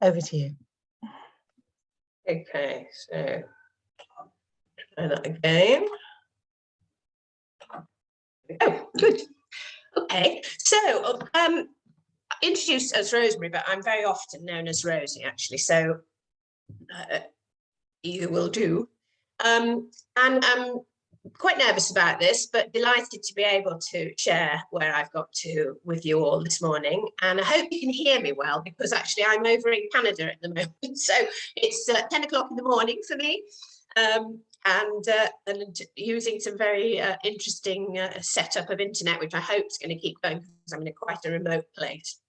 over to you. Okay, so try that again. Oh, good. Okay, so introduced as Rosemary, but I'm very often known as Rosie, actually, so you will do. And I'm quite nervous about this, but delighted to be able to share where I've got to with you all this morning. And I hope you can hear me well, because actually I'm over in Canada at the moment, so it's 10 o'clock in the morning for me. And using some very interesting setup of internet, which I hope is going to keep going because I'm in quite a remote place.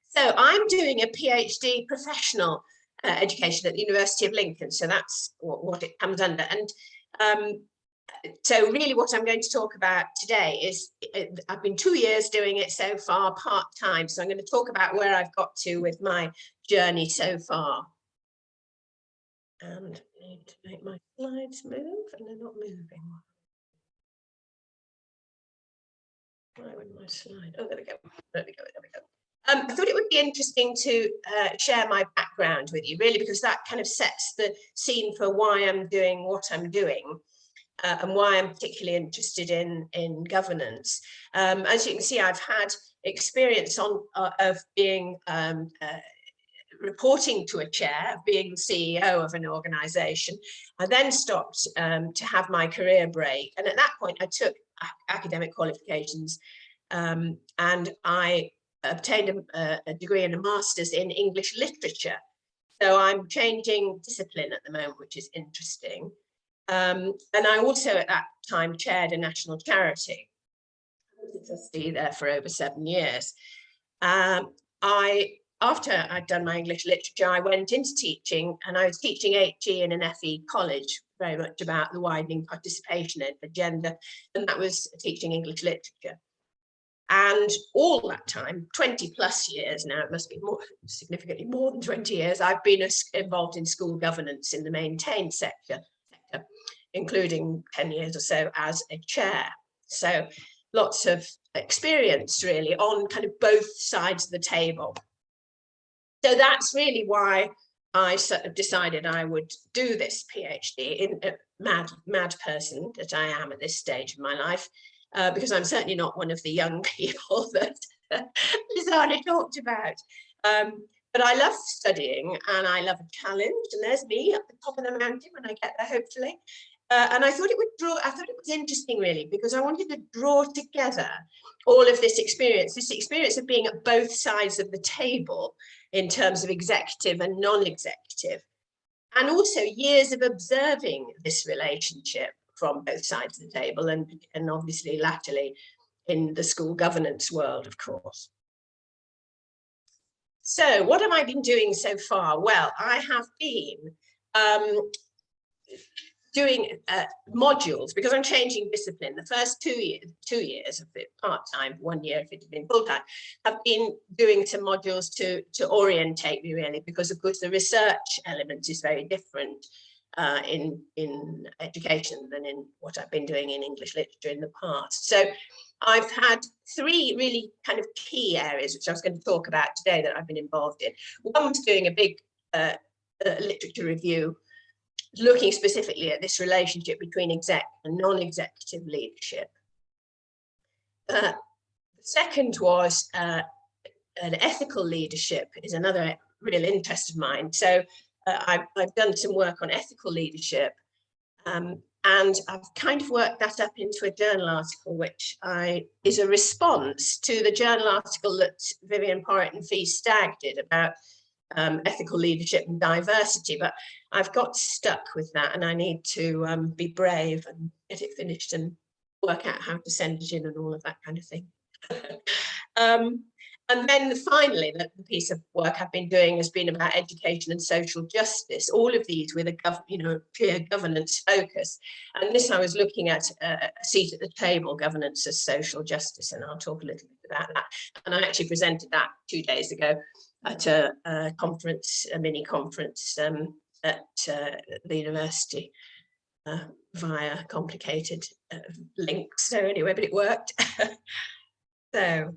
So I'm doing a PhD professional education at the University of Lincoln. So that's what it comes under. And so really what I'm going to talk about today is, I've been 2 years doing it so far, part-time. So I'm going to talk about where I've got to with my journey so far. And I need to make my slides move, and they're not moving. Why would my slide? Oh, there we go. There we go. There we go. I thought it would be interesting to share my background with you, really, because that kind of sets the scene for why I'm doing what I'm doing, and why I'm particularly interested in governance. As you can see, I've had experience of being reporting to a chair, being the CEO of an organisation. I then stopped to have my career break, and at that point I took academic qualifications, and I obtained a degree and a master's in English literature. So I'm changing discipline at the moment, which is interesting. And I also at that time chaired a national charity. I was a trustee there for over 7 years. After I'd done my English literature, I went into teaching, and I was teaching HE in an FE college, very much about the widening participation agenda, and that was teaching English literature. And all that time, 20 plus years now, it must be more, significantly more than 20 years, I've been involved in school governance in the maintained sector, including 10 years or so as a chair. So lots of experience really on kind of both sides of the table. So that's really why I sort of decided I would do this PhD, in a mad person that I am at this stage of my life, because I'm certainly not one of the young people that Lizana talked about. But I love studying and I love a challenge, and there's me at the top of the mountain when I get there, hopefully. And I thought it was interesting really, because I wanted to draw together all of this experience of being at both sides of the table in terms of executive and non-executive, and also years of observing this relationship from both sides of the table, and obviously latterly in the school governance world, of course. So what have I been doing so far? Well, I have been doing modules, because I'm changing discipline. The first 2 years of it part-time, 1 year if it had been full-time, I've been doing some modules to orientate me really, because of course the research element is very different in education than in what I've been doing in English literature in the past. So I've had 3 really kind of key areas, which I was going to talk about today, that I've been involved in. One was doing a big literature review, looking specifically at this relationship between exec and non-executive leadership. The second was an ethical leadership, is another real interest of mine. So I've done some work on ethical leadership, and I've kind of worked that up into a journal article, which is a response to the journal article that Vivian Porritt and Fee Stagg did about ethical leadership and diversity, but I've got stuck with that, and I need to be brave and get it finished and work out how to send it in and all of that kind of thing. And then finally, the piece of work I've been doing has been about education and social justice, all of these with a clear governance focus. And this I was looking at a seat at the table, governance as social justice, and I'll talk a little bit about that. And I actually presented that 2 days ago at a conference, a mini conference at the university via complicated links. So anyway, but it worked. So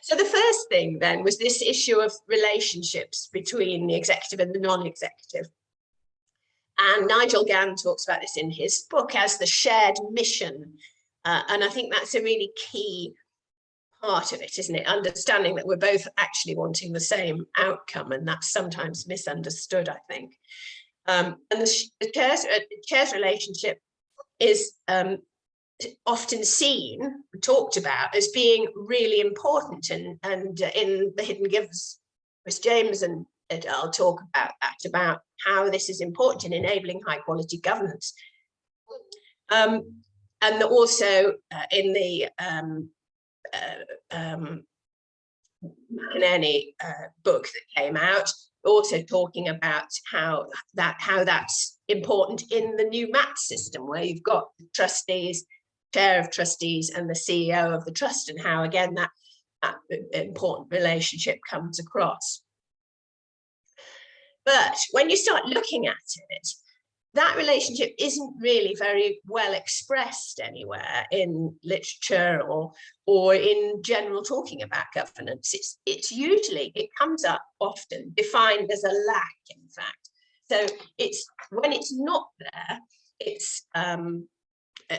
So the first thing then was this issue of relationships between the executive and the non-executive. And Nigel Gann talks about this in his book as the shared mission. And I think that's a really key part of it, isn't it? Understanding that we're both actually wanting the same outcome, and that's sometimes misunderstood, I think. And the chair's relationship is often seen, talked about as being really important. And in The Hidden Gifts, Chris James and I'll talk about that, about how this is important in enabling high quality governance. And also in the McInerney book that came out, also talking about how that's important in the new MAT system, where you've got the trustees, chair of trustees, and the CEO of the trust, and how again that important relationship comes across. But when you start looking at it, that relationship isn't really very well expressed anywhere in literature or in general talking about governance. It's usually, it comes up often defined as a lack, in fact. So it's when it's not there, it's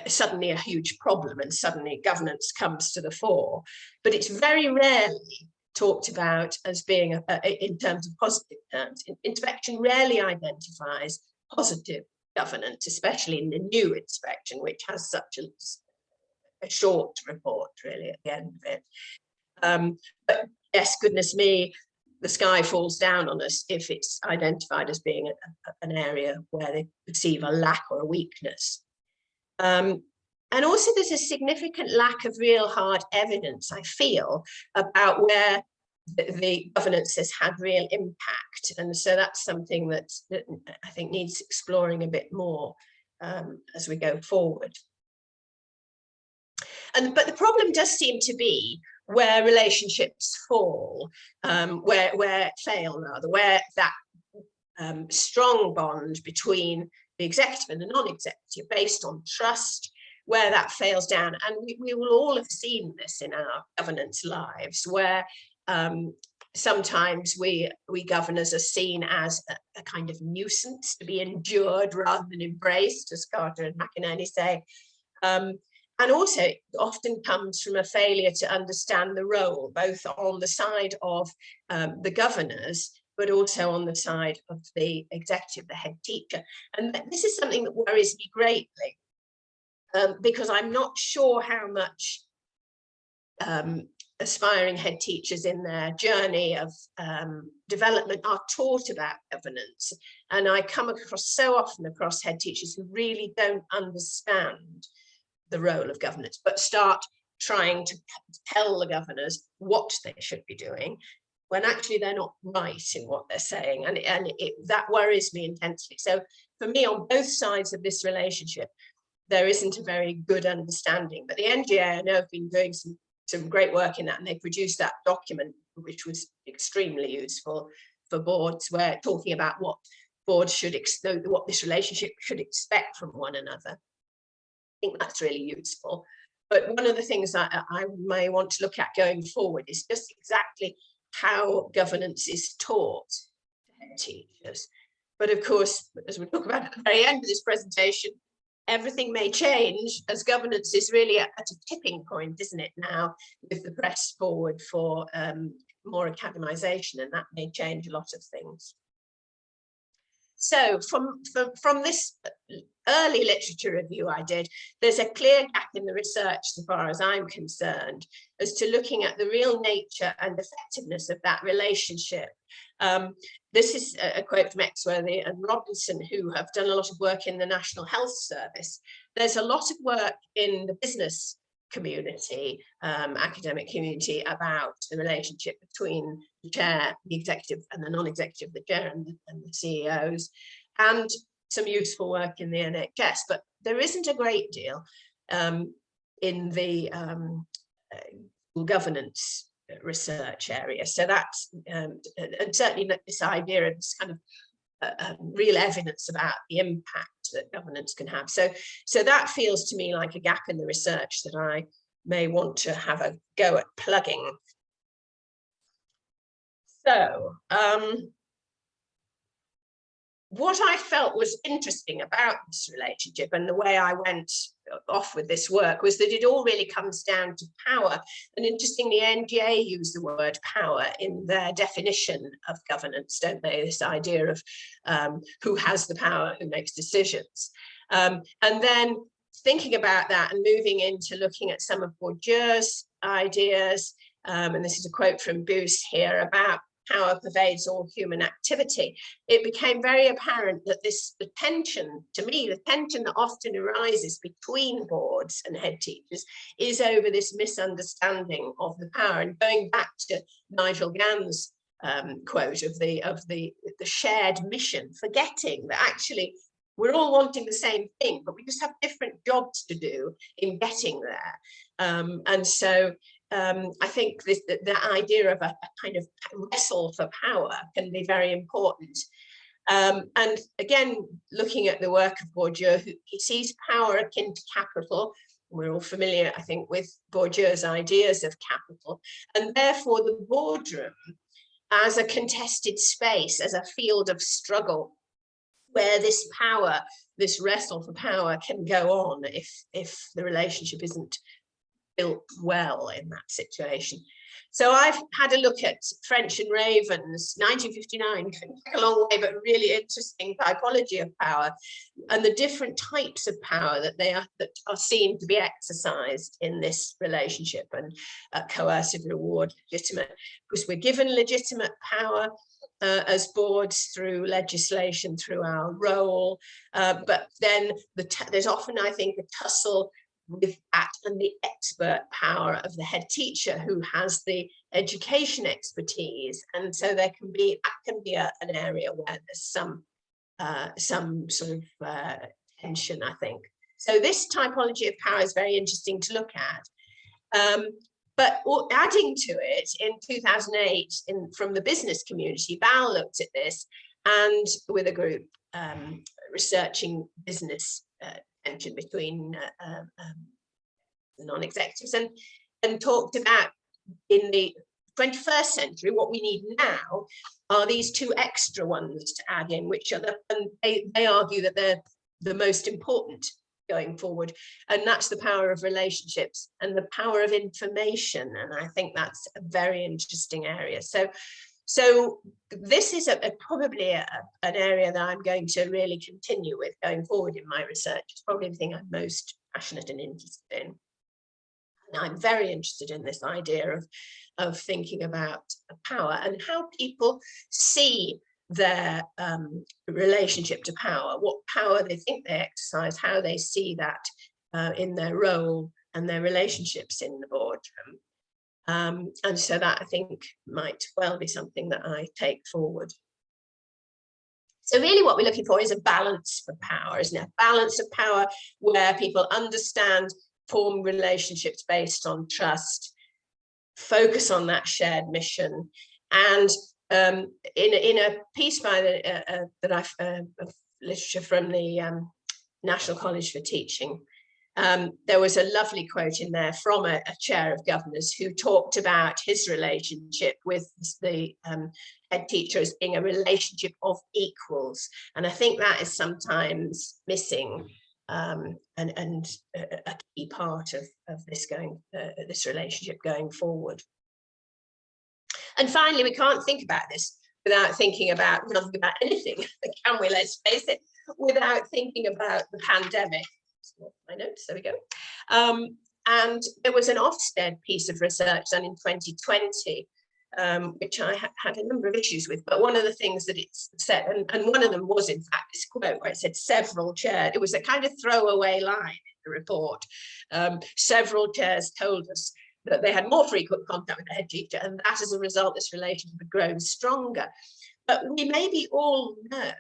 suddenly a huge problem, and suddenly governance comes to the fore. But it's very rarely talked about as being in terms of positive terms. Inspection rarely identifies positive governance, especially in the new inspection, which has such a short report really at the end of it. But yes, goodness me, the sky falls down on us if it's identified as being an area where they perceive a lack or a weakness. And also there's a significant lack of real hard evidence, I feel, about where the governance has had real impact. And so that's something that I think needs exploring a bit more as we go forward. But the problem does seem to be where relationships fall, where fail rather, where that strong bond between the executive and the non-executive based on trust, where that fails down. And we will all have seen this in our governance lives, where sometimes we governors are seen as a kind of nuisance to be endured rather than embraced, as Carter and McInerney say. And also it often comes from a failure to understand the role, both on the side of the governors, but also on the side of the executive, the head teacher. And this is something that worries me greatly, because I'm not sure how much aspiring head teachers in their journey of development are taught about governance. And I come across so often across head teachers who really don't understand the role of governance, but start trying to tell the governors what they should be doing, when actually they're not right in what they're saying. And that worries me intensely. So for me, on both sides of this relationship, there isn't a very good understanding. But the NGA, I know, have been doing some great work in that, and they produced that document, which was extremely useful for boards, where talking about what boards should what this relationship should expect from one another. I think that's really useful. But one of the things that I may want to look at going forward is just exactly how governance is taught to head teachers. But of course, as we talk about at the very end of this presentation, everything may change, as governance is really at a tipping point, isn't it, now, with the press forward for more academisation, and that may change a lot of things. So from this early literature review I did, there's a clear gap in the research, so far as I'm concerned, as to looking at the real nature and effectiveness of that relationship. This is a quote from Exworthy and Robinson, who have done a lot of work in the National Health Service. There's a lot of work in the business community, academic community, about the relationship between the chair, the executive, and the non-executive, the chair and the CEOs, and some useful work in the NHS. But there isn't a great deal in the governance research area. So that's and certainly this idea of this kind of real evidence about the impact that governance can have. So that feels to me like a gap in the research that I may want to have a go at plugging So, what I felt was interesting about this relationship and the way I went off with this work was that it all really comes down to power. And interestingly, NGA use the word power in their definition of governance, don't they? This idea of who has the power, who makes decisions. And then thinking about that and moving into looking at some of Bourdieu's ideas, and this is a quote from Booth here about power pervades all human activity, it became very apparent that the tension, to me, the tension that often arises between boards and head teachers is over this misunderstanding of the power. And going back to Nigel Gann's quote of the shared mission, forgetting that actually we're all wanting the same thing, but we just have different jobs to do in getting there. And so I think the idea of a kind of wrestle for power can be very important. And again, looking at the work of Bourdieu, he sees power akin to capital. We're all familiar, I think, with Bourdieu's ideas of capital, and therefore the boardroom as a contested space, as a field of struggle, where this power, this wrestle for power can go on if the relationship isn't built well in that situation. So I've had a look at French and Raven's 1959, a long way, but really interesting typology of power and the different types of power that are seen to be exercised in this relationship, and coercive, reward, legitimate, because we're given legitimate power as boards through legislation, through our role, but then there's often, I think, a tussle with that and the expert power of the head teacher who has the education expertise, and so that can be an area where there's some sort of tension, I think. So this typology of power is very interesting to look at. But adding to it, in 2008, from the business community, Val looked at this and with a group researching business tension between non-executives, and talked about in the 21st century, what we need now are these two extra ones to add in, which are and they argue that they're the most important going forward, and that's the power of relationships and the power of information. And I think that's a very interesting area. So this is probably an area that I'm going to really continue with going forward in my research. It's probably the thing I'm most passionate and interested in. And I'm very interested in this idea of thinking about power and how people see their relationship to power, what power they think they exercise, how they see that in their role and their relationships in the boardroom. And so that, I think, might well be something that I take forward. So really what we're looking for is a balance for power, isn't it? A balance of power where people understand, form relationships based on trust, focus on that shared mission. And in a piece by literature from the National College for Teaching, there was a lovely quote in there from a chair of governors who talked about his relationship with the head teacher as being a relationship of equals. And I think that is sometimes missing and a key part of this relationship going forward. And finally, we can't think about this without thinking about anything, can we? Let's face it, without thinking about the pandemic. My notes, there we go. And there was an Ofsted piece of research done in 2020, which I had a number of issues with, but one of the things that it said, and one of them was in fact this quote where it said several chairs, it was a kind of throwaway line in the report. Several chairs told us that they had more frequent contact with the head teacher, and that as a result, this relationship had grown stronger. But we maybe all know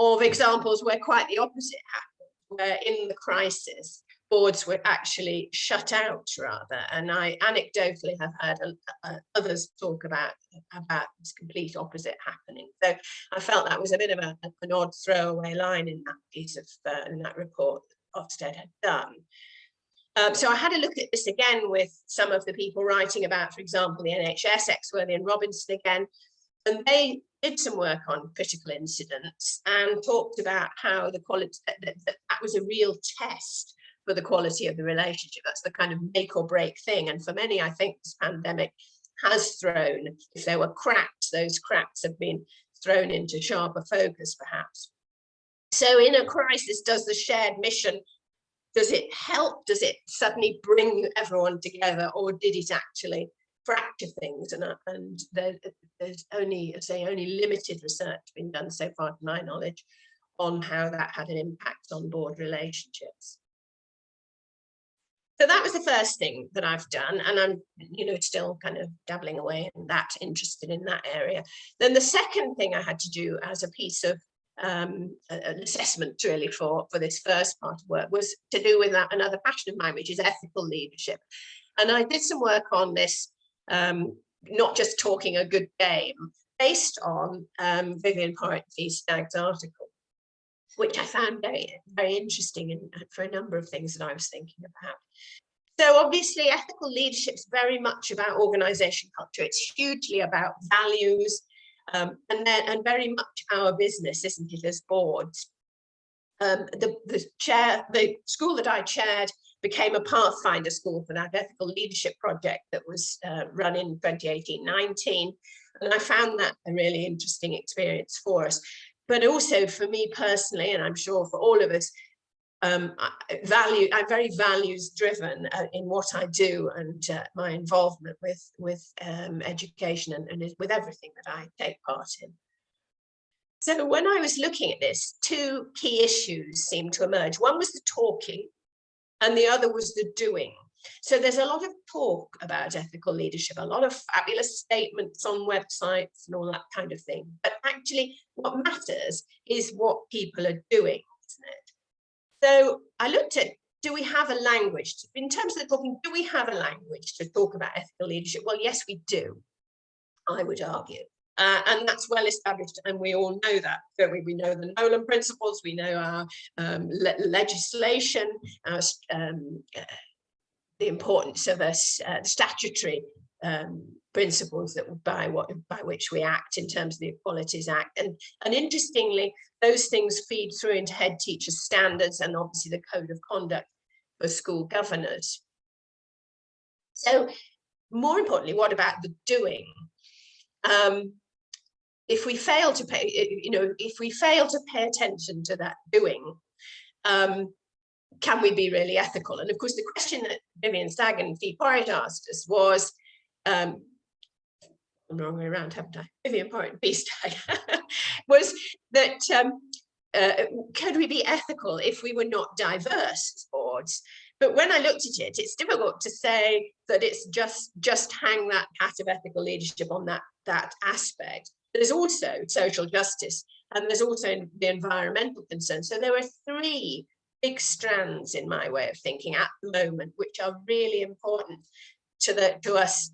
of examples where quite the opposite happened, where in the crisis, boards were actually shut out rather. And I anecdotally have heard others talk about this complete opposite happening. So I felt that was a bit of an odd throwaway line in that piece of in that report that Ofsted had done. So I had a look at this again with some of the people writing about, for example, the NHS, Exworthy and Robinson again, And they did some work on critical incidents and talked about how the quality, that was a real test for the quality of the relationship. That's the kind of make or break thing. And for many, I think this pandemic has thrown, if there were cracks, those cracks have been thrown into sharper focus, perhaps. So in a crisis, does the shared mission, does it help? Does it suddenly bring everyone together, or did it actually fracture things? And there's only, I say, only limited research been done so far, to my knowledge, on how that had an impact on board relationships. So that was the first thing that I've done, and I'm, still kind of dabbling away in that, interested in that area. Then the second thing I had to do as a piece of an assessment really for this first part of work was to do with another passion of mine, which is ethical leadership. And I did some work on this, not just talking a good game, based on Vivian Porritt-Stag's article, which I found very, very interesting for a number of things that I was thinking about. So obviously ethical leadership is very much about organization culture. It's hugely about values, and very much our business, isn't it, as boards. The school that I chaired became a pathfinder school for that ethical leadership project that was run in 2018-19, and I found that a really interesting experience for us. But also for me personally, and I'm sure for all of us, I'm very values driven in what I do, and my involvement with education and with everything that I take part in. So when I was looking at this, two key issues seemed to emerge. One was the talking, and the other was the doing. So there's a lot of talk about ethical leadership, a lot of fabulous statements on websites and all that kind of thing. But actually, what matters is what people are doing, isn't it? So I looked at, do we have a language? In terms of the talking, do we have a language to talk about ethical leadership? Well, yes, we do, I would argue. And that's well established, and we all know that, don't we? We know the Nolan principles, we know our legislation, our, the importance of statutory principles that by which we act in terms of the Equalities Act. And interestingly, those things feed through into head teacher standards and obviously the code of conduct for school governors. So more importantly, what about the doing? If we fail to pay, if we fail to pay attention to that doing, can we be really ethical? And of course, the question that Vivian Stagg and Fee Porritt asked us was, I'm the wrong way around, haven't I? Vivian Porritt and Fee Stagg was that could we be ethical if we were not diverse as boards? But when I looked at it, it's difficult to say that it's just hang that hat of ethical leadership on that aspect. There's also social justice, and there's also the environmental concerns. So there are three big strands in my way of thinking at the moment, which are really important to us,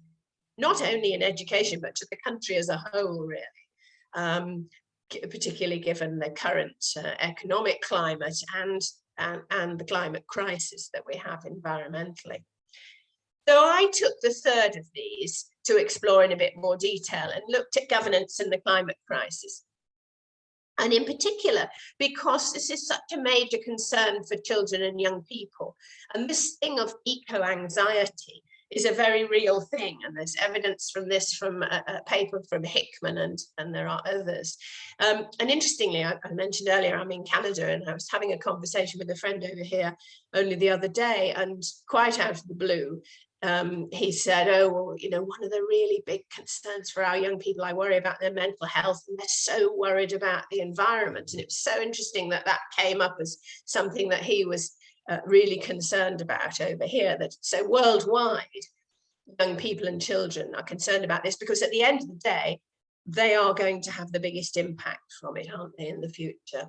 not only in education, but to the country as a whole, really, particularly given the current economic climate and the climate crisis that we have environmentally. So I took the third of these to explore in a bit more detail and looked at governance and the climate crisis. And in particular, because this is such a major concern for children and young people. And this thing of eco-anxiety is a very real thing. And there's evidence from this from a paper from Hickman, and there are others. And interestingly, I mentioned earlier, I'm in Canada, and I was having a conversation with a friend over here only the other day, and quite out of the blue, he said, oh, well, one of the really big concerns for our young people, I worry about their mental health, and they're so worried about the environment. And it was so interesting that came up as something that he was really concerned about over here. That so worldwide, young people and children are concerned about this, because at the end of the day, they are going to have the biggest impact from it, aren't they, in the future?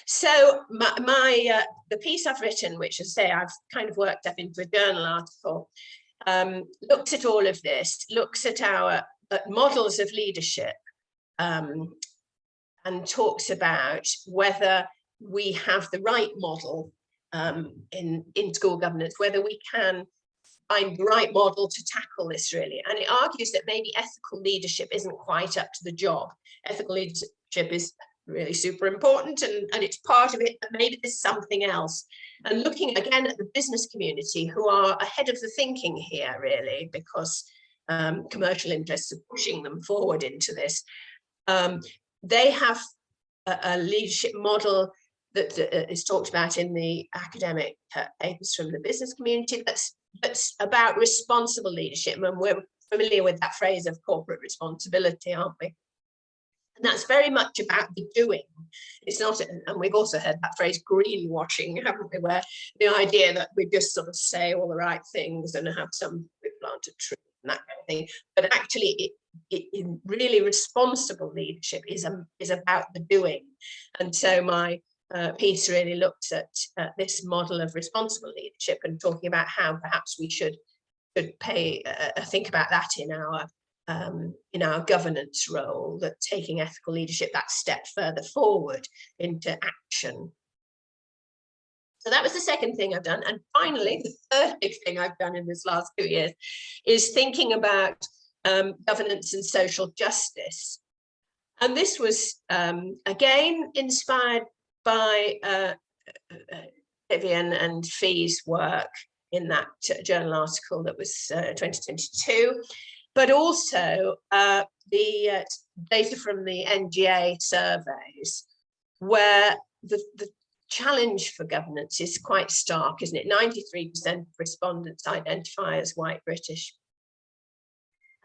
So the piece I've written, which I say I've kind of worked up into a journal article, looks at all of this, looks at our models of leadership, and talks about whether we have the right model in school governance, whether we can find the right model to tackle this, really. And it argues that maybe ethical leadership isn't quite up to the job. Ethical leadership is really super important, and it's part of it, but maybe there's something else. And looking again at the business community, who are ahead of the thinking here, really, because commercial interests are pushing them forward into this. They have a leadership model that is talked about in the academic papers from the business community that's about responsible leadership, and we're familiar with that phrase of corporate responsibility, aren't we? And that's very much about the doing. It's not, and we've also heard that phrase greenwashing, haven't we, where the idea that we just sort of say all the right things and have some planted tree and that kind of thing. But actually, it really responsible leadership is about the doing. And so my piece really looks at this model of responsible leadership and talking about how perhaps we should think about that in our governance role, that taking ethical leadership that step further forward into action. So that was the second thing I've done. And finally, the third big thing I've done in this last 2 years is thinking about governance and social justice. And this was, again, inspired by Vivian and Fee's work in that journal article that was 2022, but also the data from the NGA surveys, where the challenge for governance is quite stark, isn't it? 93% of respondents identify as white British.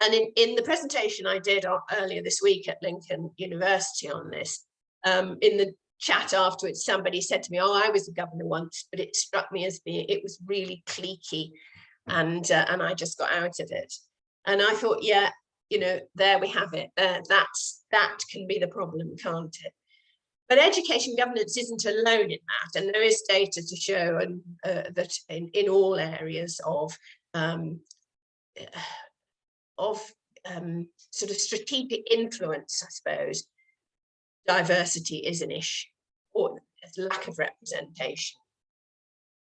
And in the presentation I did earlier this week at Lincoln University on this, in the chat afterwards, somebody said to me, "Oh, I was a governor once, but it struck me as being, it was really cliquey, and I just got out of it." And I thought, yeah, you know, there we have it. That can be the problem, can't it? But education governance isn't alone in that, and there is data to show that in all areas of sort of strategic influence, I suppose, diversity is an issue, or lack of representation.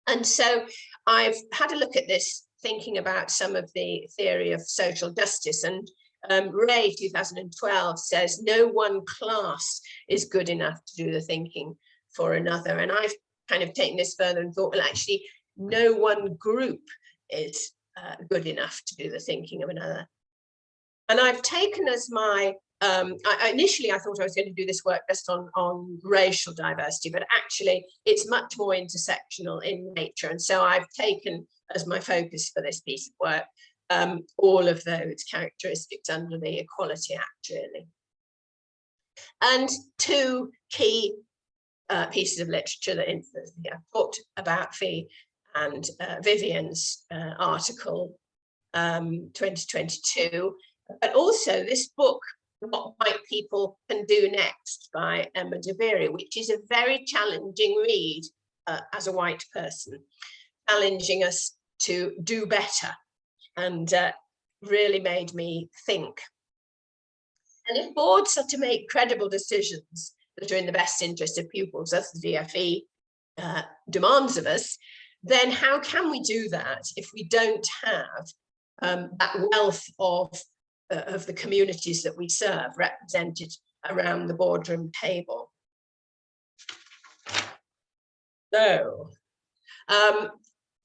And so I've had a look at this, thinking about some of the theory of social justice. And Ray 2012 says no one class is good enough to do the thinking for another. And I've kind of taken this further and thought, well, actually, no one group is good enough to do the thinking of another. And I've taken as my, initially I thought I was going to do this work just on racial diversity, but actually it's much more intersectional in nature. And so I've taken as my focus for this piece of work all of those characteristics under the Equality Act, really. And two key pieces of literature that influenced me. I've talked about Fee and Vivian's article 2022, but also this book, What White People Can Do Next by Emma Daviri, which is a very challenging read as a white person, challenging us to do better, and really made me think. And if boards are to make credible decisions that are in the best interest of pupils, as the DFE demands of us, then how can we do that if we don't have that wealth of the communities that we serve represented around the boardroom table? So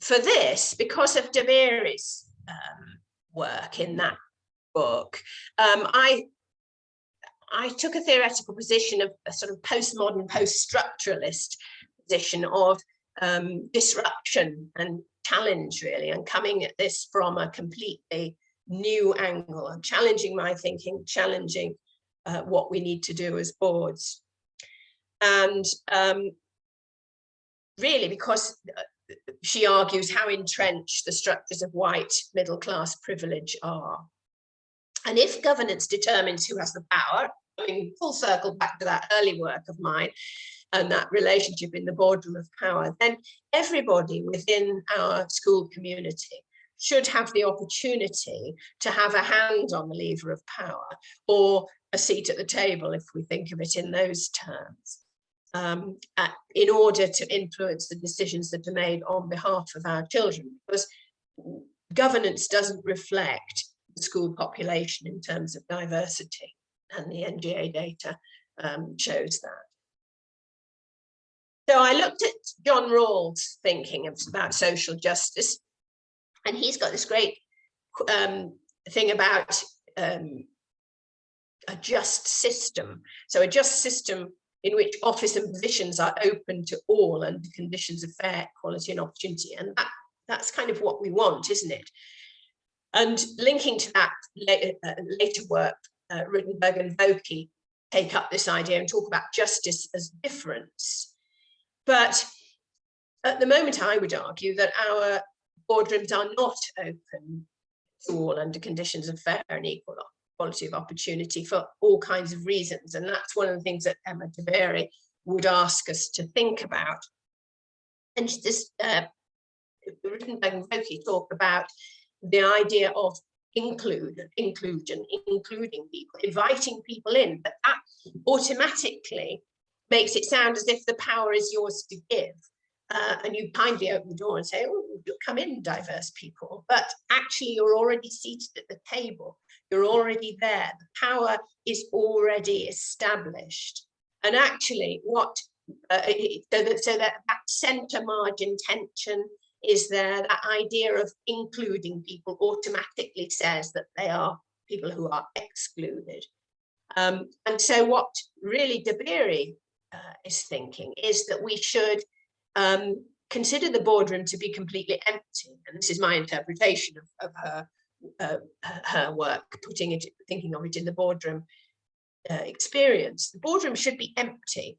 for this, because of Daviri's work in that book, I took a theoretical position of a sort of postmodern, post-structuralist position of disruption and challenge, really, and coming at this from a completely new angle, and challenging my thinking, challenging what we need to do as boards. And really, because she argues how entrenched the structures of white middle-class privilege are. And if governance determines who has the power, I mean, full circle back to that early work of mine and that relationship in the boardroom of power, then everybody within our school community should have the opportunity to have a hand on the lever of power, or a seat at the table, if we think of it in those terms, in order to influence the decisions that are made on behalf of our children. Because governance doesn't reflect the school population in terms of diversity, and the NGA data shows that. So I looked at John Rawls' thinking about social justice, and he's got this great thing about a just system. So a just system in which office and positions are open to all under conditions of fair equality and opportunity. And that's kind of what we want, isn't it? And linking to that later work, Rittenberg and Vokey take up this idea and talk about justice as difference. But at the moment, I would argue that our boardrooms are not open to all under conditions of fair and equality of opportunity for all kinds of reasons. And that's one of the things that Emma DeBerry would ask us to think about. And this Rittenberg and Vokey talk about the idea of inclusion, including people, inviting people in, but that automatically makes it sound as if the power is yours to give. And you kindly open the door and say, oh, you'll come in, diverse people. But actually, you're already seated at the table. You're already there. The power is already established. And actually, so that centre margin tension is there. That idea of including people automatically says that they are people who are excluded. And so what really DeBerry is thinking is that we should consider the boardroom to be completely empty. And this is my interpretation of her work, thinking of it in the boardroom experience. The boardroom should be empty,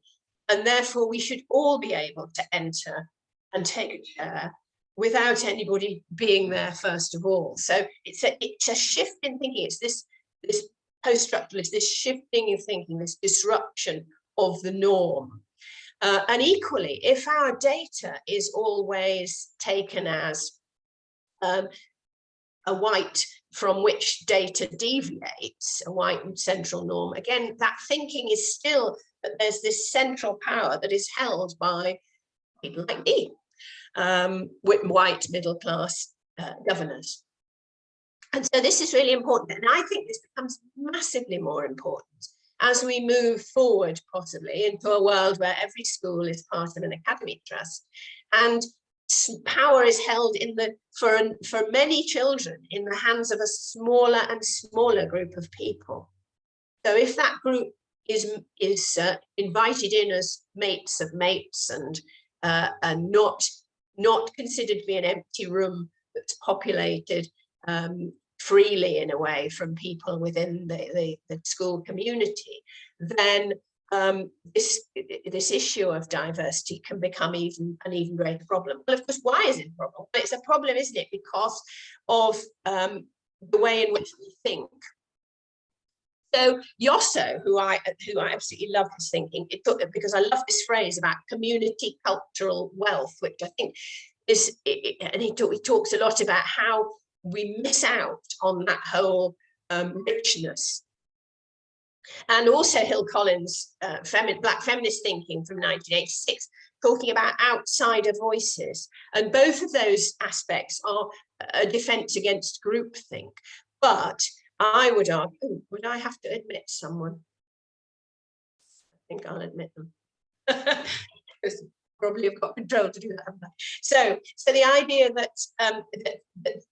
and therefore we should all be able to enter and take a chair without anybody being there first of all. So it's a shift in thinking. It's this post-structuralist, this shifting of thinking, this disruption of the norm. And equally, if our data is always taken as a white from which data deviates, a white central norm, again, that thinking is still that there's this central power that is held by people like me, with white middle class governors. And so this is really important. And I think this becomes massively more important as we move forward, possibly into a world where every school is part of an academic trust, and power is held for many children in the hands of a smaller and smaller group of people. So if that group is invited in as mates of mates and not considered to be an empty room that's populated freely in a way from people within the school community, then this issue of diversity can become an even greater problem. Well, of course, why is it a problem? Well, it's a problem, isn't it, because of the way in which we think. So Yosso, who I absolutely love his thinking, because I love this phrase about community cultural wealth, which I think is, and he talks a lot about how we miss out on that whole richness. And also Hill Collins' Black Feminist Thinking from 1986, talking about outsider voices. And both of those aspects are a defense against groupthink. But I would argue, would I have to admit someone? I think I'll admit them. Because probably have got control to do that, haven't I? So the idea that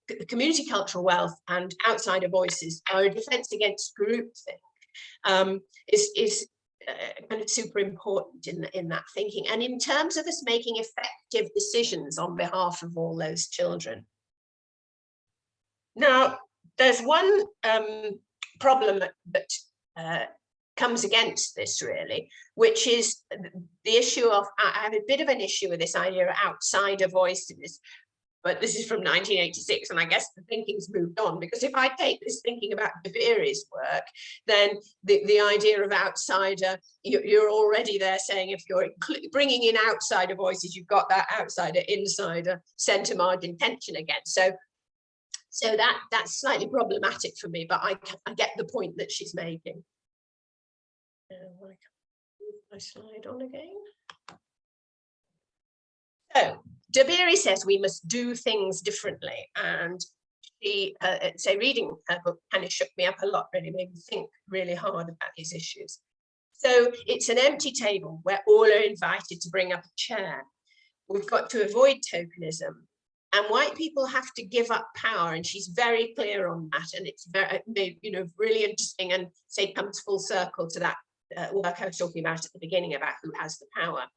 the community cultural wealth and outsider voices are a defense against groupthink is kind of super important in that thinking, and in terms of us making effective decisions on behalf of all those children. Now, there's one problem that comes against this, really, which is the issue of, I have a bit of an issue with this idea of outsider voices, but this is from 1986, and I guess the thinking's moved on, because if I take this thinking about DeBerry's work, then the idea of outsider, you're already there saying if you're bringing in outsider voices, you've got that outsider insider centre margin tension again. So that's slightly problematic for me, but I get the point that she's making. Move my slide on again. So DeBerry says we must do things differently, and say reading her book kind of shook me up a lot, really made me think really hard about these issues. So it's an empty table where all are invited to bring up a chair. We've got to avoid tokenism, and white people have to give up power, and she's very clear on that, and it's very, you know, really interesting, and say comes full circle to that work I was talking about at the beginning about who has the power.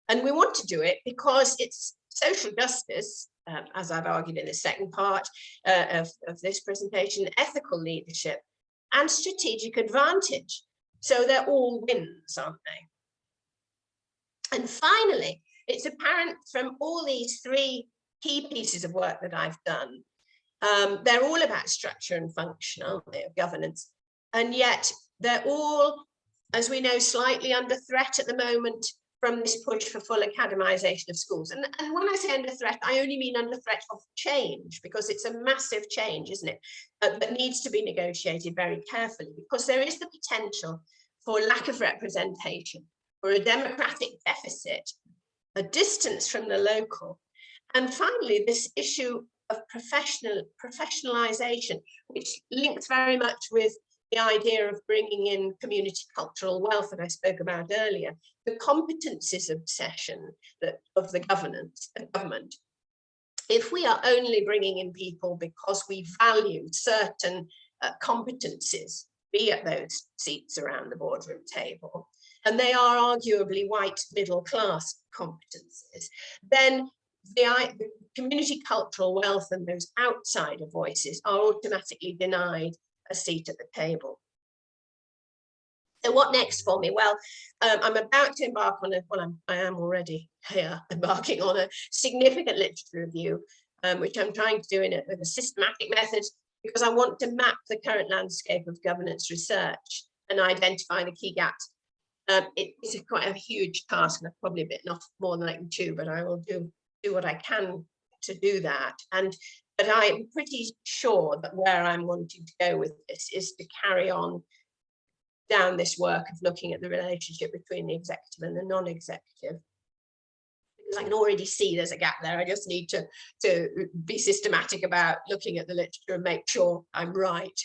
And we want to do it because it's social justice, as I've argued in the second part of this presentation, ethical leadership, and strategic advantage. So they're all wins, aren't they? And finally, it's apparent from all these three key pieces of work that I've done, they're all about structure and function, aren't they, of governance? And yet they're all, as we know, slightly under threat at the moment from this push for full academization of schools. And when I say under threat, I only mean under threat of change, because it's a massive change, isn't it? That needs to be negotiated very carefully, because there is the potential for lack of representation, for a democratic deficit, a distance from the local. And finally, this issue of professionalization, which links very much with the idea of bringing in community cultural wealth that I spoke about earlier, the competencies obsession of the government. If we are only bringing in people because we value certain competencies, be at those seats around the boardroom table, and they are arguably white middle class competencies, then the community cultural wealth and those outsider voices are automatically denied a seat at the table. So what next for me? Well, I'm about to embark on I am already here embarking on a significant literature review, which I'm trying to do with a systematic method, because I want to map the current landscape of governance research and identify the key gaps. It's quite a huge task, and I'm probably a bit more than I can chew, but I will do what I can to do that. But I'm pretty sure that where I'm wanting to go with this is to carry on down this work of looking at the relationship between the executive and the non-executive. Because I can already see there's a gap there. I just need to be systematic about looking at the literature and make sure I'm right.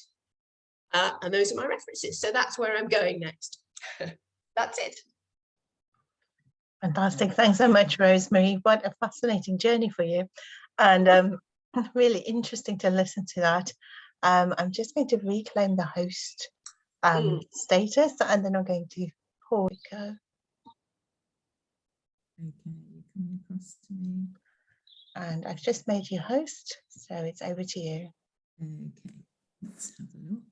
And those are my references. So that's where I'm going next. That's it. Fantastic. Thanks so much, Rosemary. What a fascinating journey for you. And really interesting to listen to that. I'm just going to reclaim the host status, and then I'm going to Hoyle go. Okay, you're coming across to me. And I've just made you host, so it's over to you. Okay, let's have a look.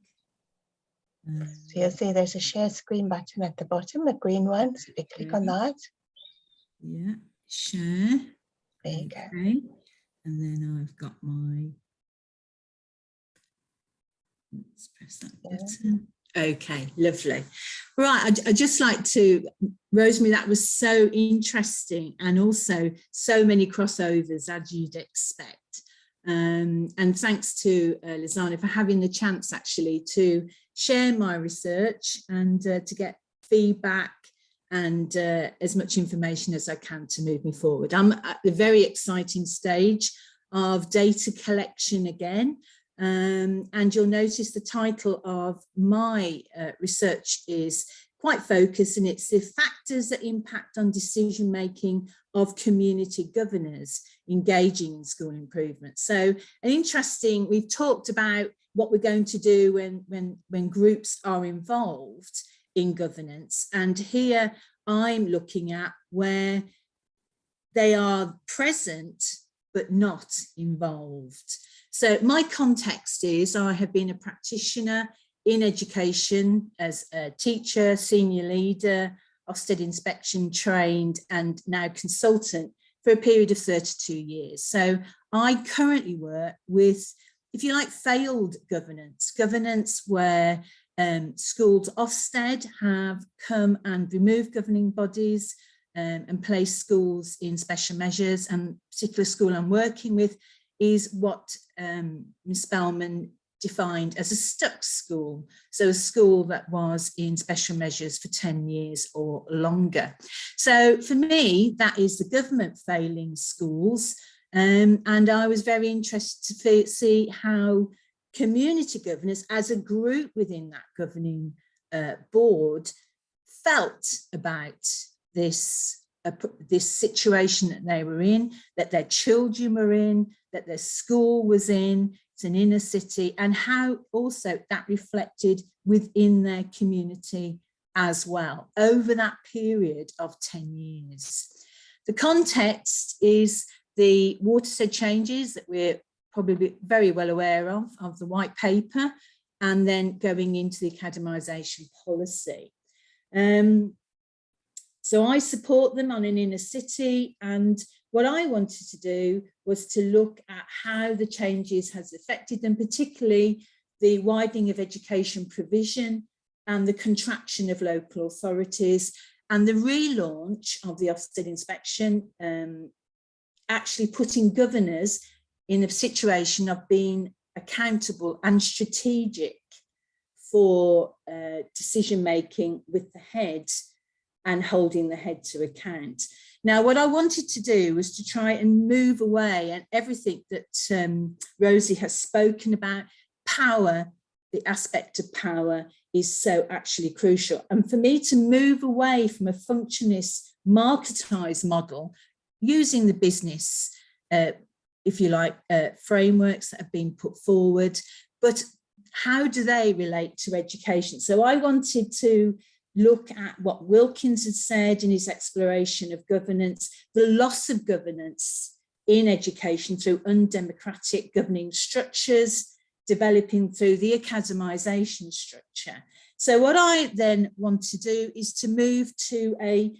So you'll see there's a share screen button at the bottom, the green one. So if you click on that. Yeah, share. There you go. go. And then I've got my, let's press that button. Okay, lovely. Right, I'd just like to, Rosemary, that was so interesting, and also so many crossovers as you'd expect. And thanks to Lizana for having the chance actually to share my research and to get feedback and as much information as I can to move me forward. I'm at the very exciting stage of data collection again. And you'll notice the title of my research is quite focused, and it's the factors that impact on decision making of community governors engaging in school improvement. So an interesting, we've talked about what we're going to do when groups are involved in governance, and here I'm looking at where they are present but not involved. So my context is I have been a practitioner in education as a teacher, senior leader, Ofsted inspection trained, and now consultant for a period of 32 years. So I currently work with, if you like, failed governance where schools Ofsted have come and removed governing bodies and placed schools in special measures, and particular school I'm working with is what Ms. Spellman defined as a stuck school, so a school that was in special measures for 10 years or longer. So for me, that is the government failing schools And I was very interested to see how community governors as a group within that governing board felt about this situation that they were in, that their children were in, that their school was in. It's an inner city, and how also that reflected within their community as well over that period of 10 years. The context is the watershed changes that we're probably very well aware of the white paper, and then going into the academisation policy. So I support them on an inner city, and what I wanted to do was to look at how the changes has affected them, particularly the widening of education provision and the contraction of local authorities, and the relaunch of the Ofsted inspection, actually putting governors in a situation of being accountable and strategic for decision making with the head and holding the head to account. Now, what I wanted to do was to try and move away, and everything that Rosie has spoken about, power, the aspect of power is so actually crucial. And for me to move away from a functionist, marketized model, using the business, if you like, frameworks that have been put forward, but how do they relate to education? So I wanted to look at what Wilkins had said in his exploration of governance, the loss of governance in education through undemocratic governing structures, developing through the academisation structure. So what I then want to do is to move to a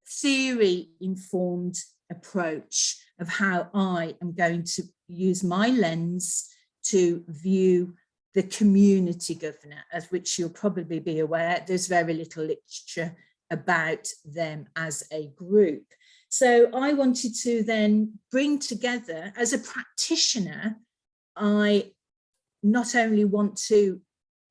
theory-informed approach of how I am going to use my lens to view the community governor, as which you'll probably be aware, there's very little literature about them as a group. So I wanted to then bring together, as a practitioner, I not only want to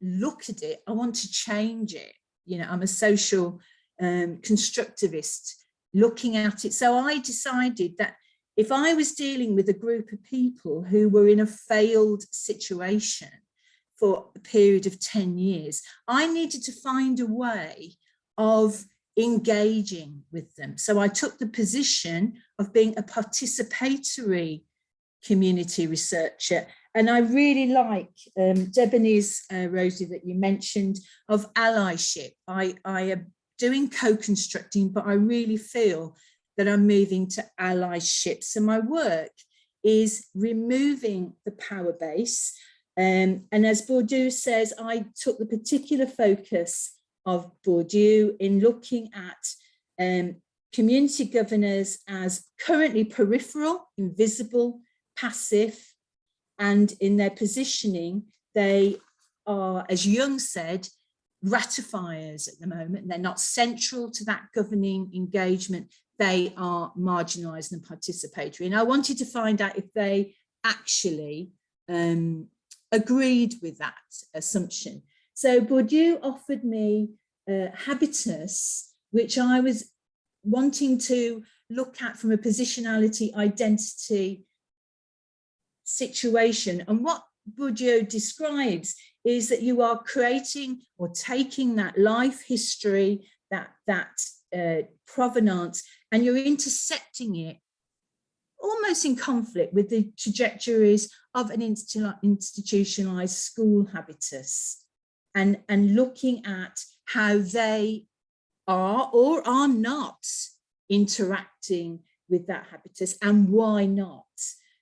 look at it, I want to change it. You know, I'm a social constructivist looking at it. So I decided that if I was dealing with a group of people who were in a failed situation for a period of 10 years, I needed to find a way of engaging with them. So I took the position of being a participatory community researcher. And I really like Debony's, Rosie, that you mentioned, of allyship. I am doing co-constructing, but I really feel that I'm moving to allyship. So my work is removing the power base. And as Bourdieu says, I took the particular focus of Bourdieu in looking at community governors as currently peripheral, invisible, passive, and in their positioning, they are, as Jung said, ratifiers at the moment. They're not central to that governing engagement. They are marginalised and participatory. And I wanted to find out if they actually agreed with that assumption. So Bourdieu offered me habitus, which I was wanting to look at from a positionality identity situation. And what Bourdieu describes is that you are creating or taking that life history, that provenance, and you're intercepting it almost in conflict with the trajectories of an institutionalized school habitus, and looking at how they are or are not interacting with that habitus and why not.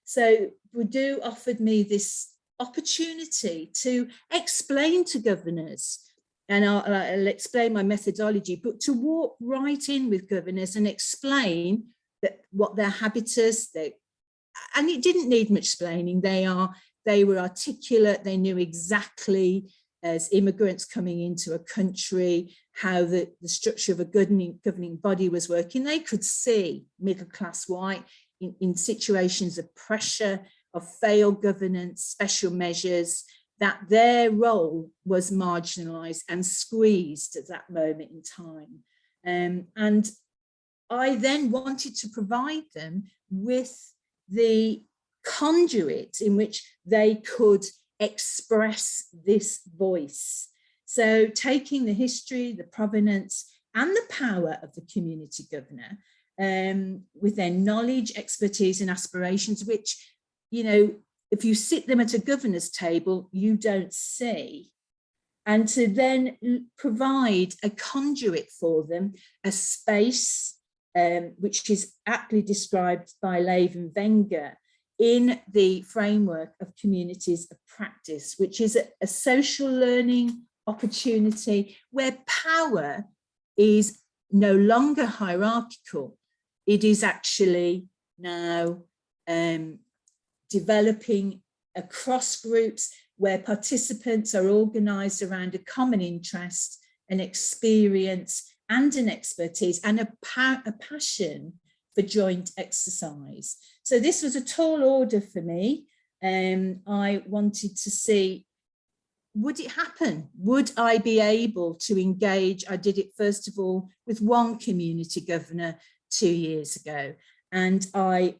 So Bourdieu offered me this opportunity to explain to governors, and I'll explain my methodology, but to walk right in with governors and explain that what their habitus, and it didn't need much explaining. They were articulate. They knew exactly, as immigrants coming into a country, how the structure of a governing body was working. They could see middle-class white in situations of pressure, of failed governance, special measures, that their role was marginalised and squeezed at that moment in time. And I then wanted to provide them with the conduit in which they could express this voice. So taking the history, the provenance, and the power of the community governor, with their knowledge, expertise, and aspirations, which, you know, if you sit them at a governor's table, you don't see. And to then provide a conduit for them, a space, which is aptly described by Lev and Wenger in the framework of communities of practice, which is a social learning opportunity where power is no longer hierarchical. It is actually now developing across groups where participants are organised around a common interest, an experience and an expertise and a passion for joint exercise. So this was a tall order for me. I wanted to see, would it happen? Would I be able to engage? I did it first of all with one community governor 2 years ago. And I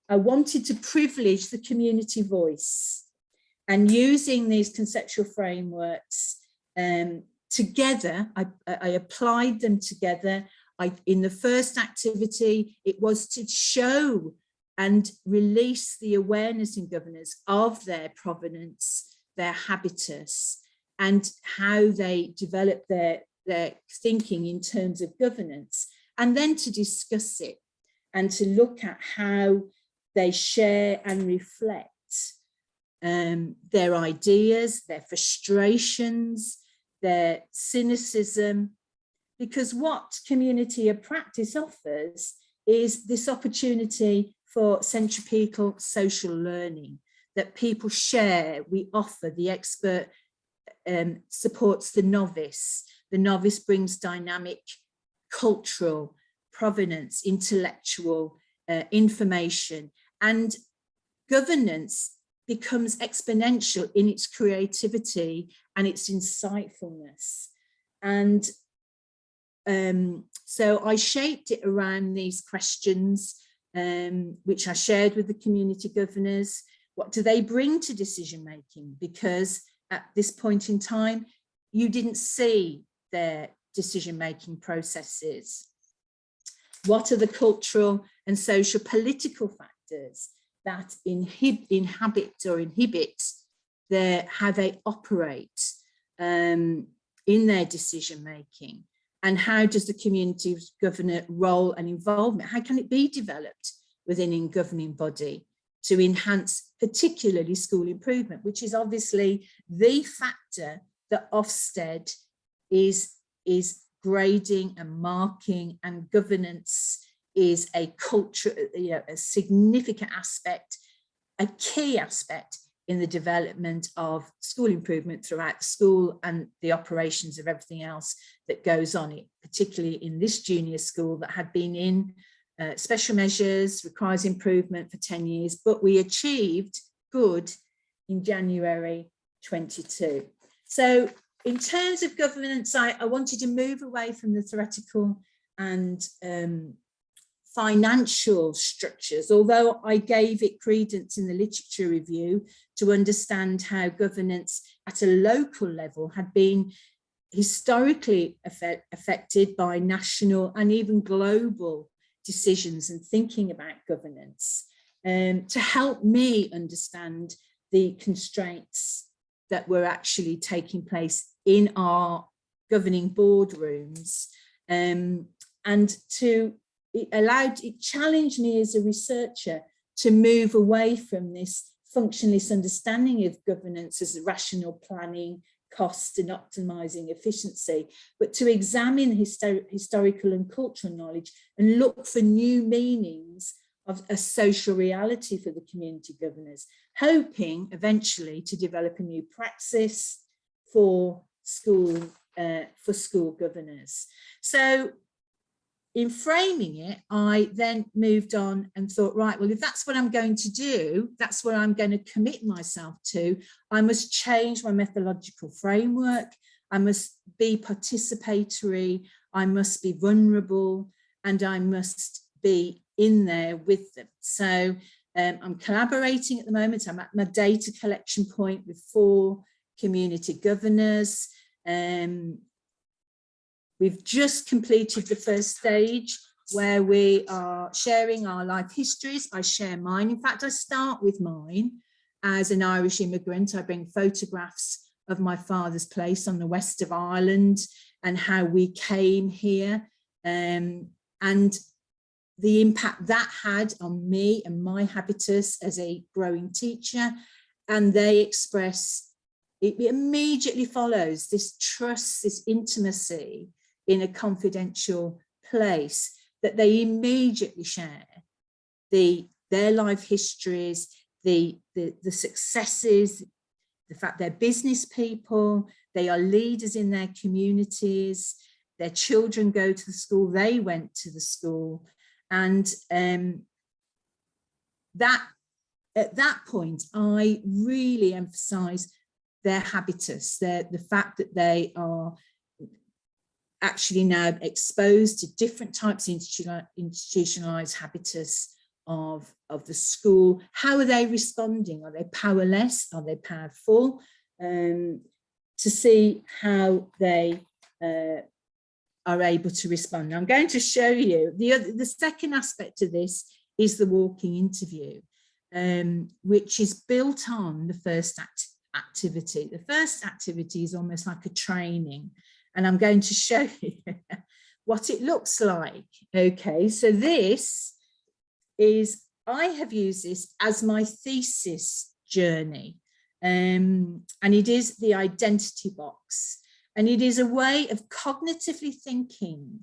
wanted to privilege the community voice, and using these conceptual frameworks together, I applied them together. In the first activity, it was to show and release the awareness in governors of their provenance, their habitus, and how they develop their thinking in terms of governance, and then to discuss it and to look at how they share and reflect their ideas, their frustrations, their cynicism, because what community of practice offers is this opportunity for centripetal social learning that people share. We offer, the expert supports the novice brings dynamic cultural provenance, intellectual information, and governance becomes exponential in its creativity and its insightfulness. And so I shaped it around these questions, which I shared with the community governors. What do they bring to decision making? Because at this point in time, you didn't see their decision making processes. What are the cultural and social political factors that inhabit how they operate in their decision making? And how does the community governor role and involvement, how can it be developed within a governing body to enhance particularly school improvement, which is obviously the factor that Ofsted is grading and marking, and governance is a culture, a significant aspect, a key aspect in the development of school improvement throughout the school and the operations of everything else that goes on it, particularly in this junior school that had been in special measures, requires improvement for 10 years, but we achieved good in January 22. So in terms of governance, I wanted to move away from the theoretical and financial structures, although I gave it credence in the literature review to understand how governance at a local level had been historically affected by national and even global decisions and thinking about governance, to help me understand the constraints that were actually taking place in our governing boardrooms, and it challenged me as a researcher to move away from this functionalist understanding of governance as rational planning, cost and optimizing efficiency, but to examine historical and cultural knowledge and look for new meanings of a social reality for the community governors, hoping eventually to develop a new praxis for school governors. So in framing it, I then moved on and thought, right, well, if that's what I'm going to do, that's what I'm going to commit myself to, I must change my methodological framework, I must be participatory, I must be vulnerable, and I must be in there with them. So I'm collaborating at the moment. I'm at my data collection point with 4 community governors. We've just completed the first stage where we are sharing our life histories. I share mine. In fact, I start with mine. As an Irish immigrant, I bring photographs of my father's place on the west of Ireland and how we came here, and the impact that had on me and my habitus as a growing teacher. And they express, it immediately follows this trust, this intimacy in a confidential place, that they immediately share their life histories, the successes, the fact they're business people, they are leaders in their communities, their children go to the school, they went to the school. And that at that point, I really emphasize their habitus, the fact that they are actually now exposed to different types of institutionalized habitus of the school. How are they responding? Are they powerless? Are they powerful? To see how they are able to respond. Now, I'm going to show you the second aspect of this is the walking interview, which is built on the first activity. The first activity is almost like a training, and I'm going to show you what it looks like. Okay, so this is, I have used this as my thesis journey, and it is the identity box. And it is a way of cognitively thinking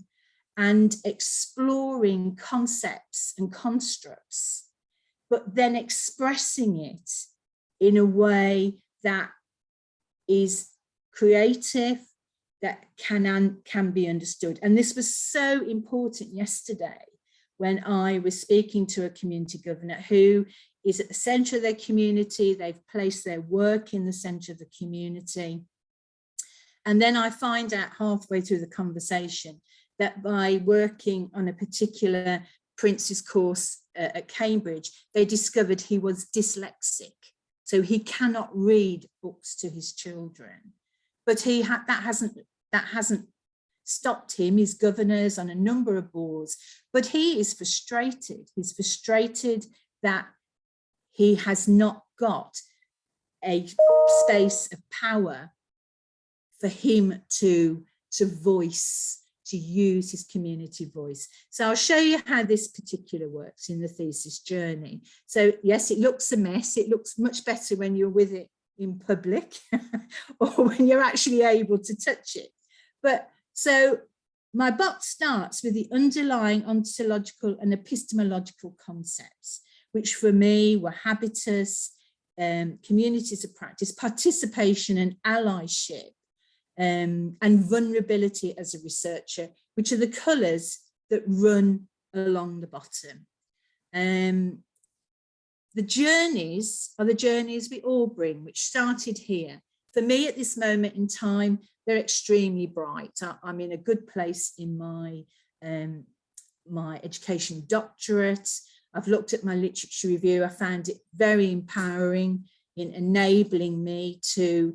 and exploring concepts and constructs, but then expressing it in a way that is creative, that can be understood. And this was so important yesterday when I was speaking to a community governor who is at the centre of their community. They've placed their work in the centre of the community. And then I find out halfway through the conversation that by working on a particular Prince's course at Cambridge, they discovered he was dyslexic. So he cannot read books to his children. But that hasn't stopped him. He's governors on a number of boards, but he is frustrated. He's frustrated that he has not got a space of power for him to voice, to use his community voice. So I'll show you how this particular works in the thesis journey. So yes, it looks a mess. It looks much better when you're with it in public or when you're actually able to touch it. But so my box starts with the underlying ontological and epistemological concepts, which for me were habitus, communities of practice, participation and allyship, and vulnerability as a researcher, which are the colours that run along the bottom. The journeys are the journeys we all bring, which started here. For me at this moment in time, they're extremely bright. I'm in a good place in my education doctorate. I've looked at my literature review. I found it very empowering in enabling me to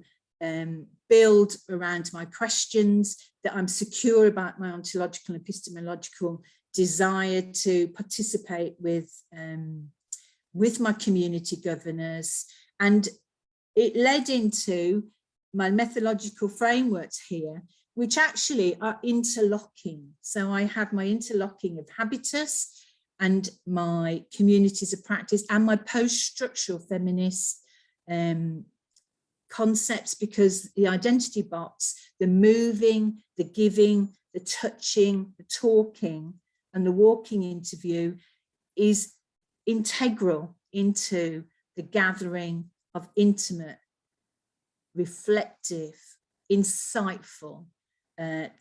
build around my questions, that I'm secure about my ontological and epistemological desire to participate with my community governors. And it led into my methodological frameworks here, which actually are interlocking. So I have my interlocking of habitus and my communities of practice and my post-structural feminist concepts, because the identity box, the moving, the giving, the touching, the talking, and the walking interview is integral into the gathering of intimate, reflective, insightful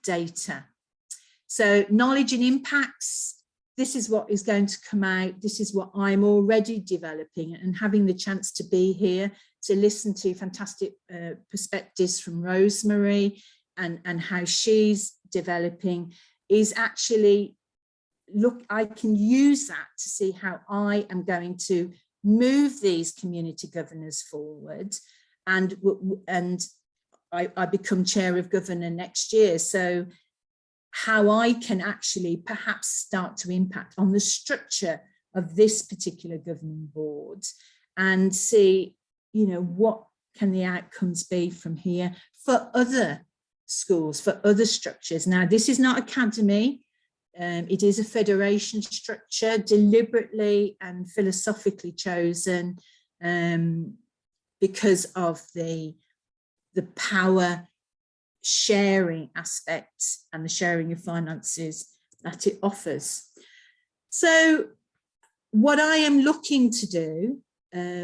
data. So knowledge and impacts, this is what is going to come out. This is what I'm already developing, and having the chance to be here to listen to fantastic perspectives from Rosemary and how she's developing is actually I can use that to see how I am going to move these community governors forward, and I become chair of governor next year. So how I can actually perhaps start to impact on the structure of this particular governing board, and see, you know, what can the outcomes be from here for other schools, for other structures. Now, this is not academy. It is a federation structure, deliberately and philosophically chosen because of the power sharing aspects and the sharing of finances that it offers. So what I am looking to do,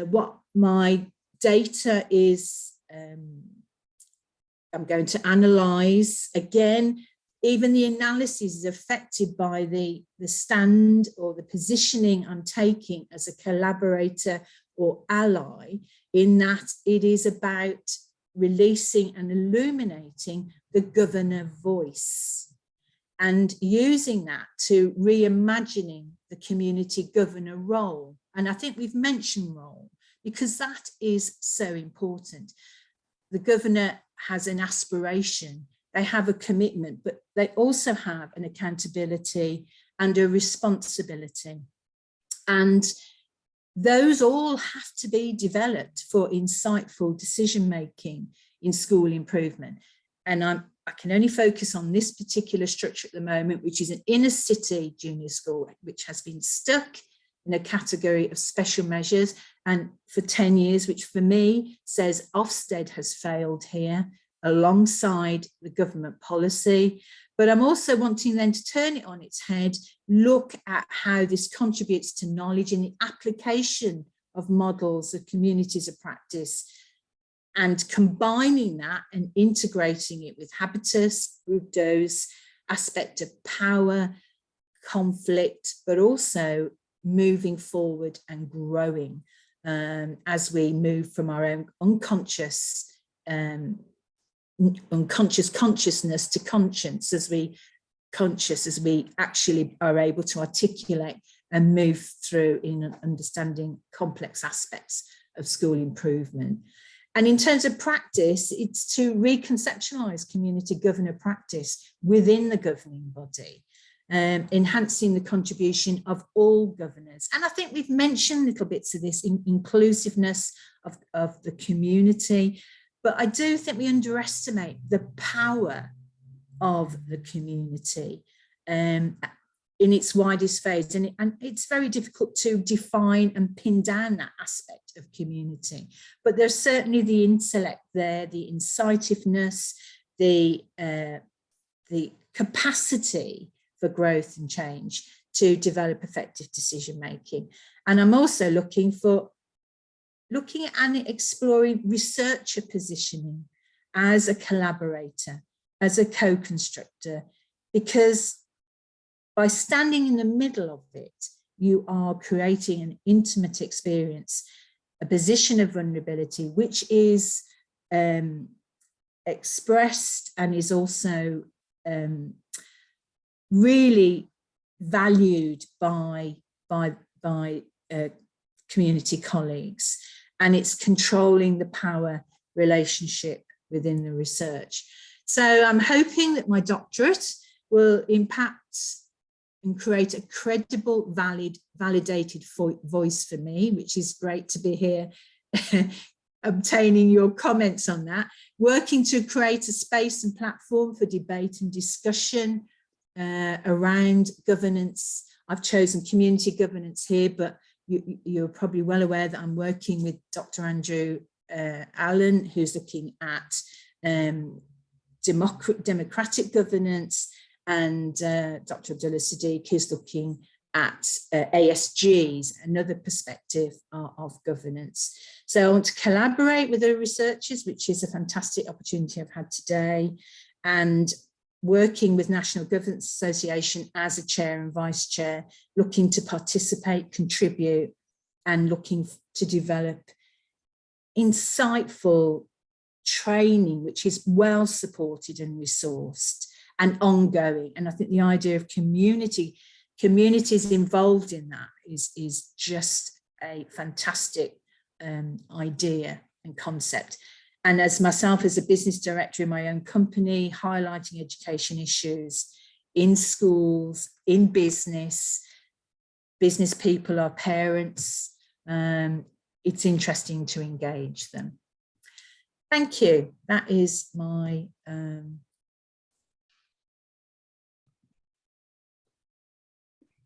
what my data is, I'm going to analyse again. Even the analysis is affected by the stand or the positioning I'm taking as a collaborator or ally, in that it is about releasing and illuminating the governor voice and using that to reimagining the community governor role. And I think we've mentioned role because that is so important. The governor has an aspiration, they have a commitment, but they also have an accountability and a responsibility. And those all have to be developed for insightful decision-making in school improvement. And I can only focus on this particular structure at the moment, which is an inner city junior school, which has been stuck in a category of special measures. And for 10 years, which for me says Ofsted has failed here alongside the government policy. But I'm also wanting then to turn it on its head, look at how this contributes to knowledge and the application of models of communities of practice, and combining that and integrating it with habitus, Bourdieu's aspect of power, conflict, but also moving forward and growing as we move from our own unconscious consciousness to conscience, as we actually are able to articulate and move through in understanding complex aspects of school improvement. And in terms of practice, it's to reconceptualize community governor practice within the governing body, enhancing the contribution of all governors. And I think we've mentioned little bits of this in inclusiveness of the community, but I do think we underestimate the power of the community in its widest phase. And it's very difficult to define and pin down that aspect of community. But there's certainly the intellect there, the incisiveness, the capacity for growth and change to develop effective decision making. And I'm also looking at and exploring researcher positioning as a collaborator, as a co-constructor, because by standing in the middle of it, you are creating an intimate experience, a position of vulnerability, which is expressed and is also really valued by community colleagues, and it's controlling the power relationship within the research. So I'm hoping that my doctorate will impact and create a credible, validated voice for me, which is great to be here obtaining your comments on that, working to create a space and platform for debate and discussion around governance. I've chosen community governance here, but you're probably well aware that I'm working with Dr. Andrew Allen, who's looking at democratic governance, and Dr. Abdullah Siddiq, who's looking at ASGs, another perspective of governance. So I want to collaborate with the researchers, which is a fantastic opportunity I've had today, and working with National Governance Association as a chair and vice chair, looking to participate, contribute, and looking to develop insightful training, which is well supported and resourced and ongoing. And I think the idea of community communities involved in that is just a fantastic idea and concept. And as myself as a business director in my own company, highlighting education issues in schools, in business people, our parents, it's interesting to engage them. Thank you. That is my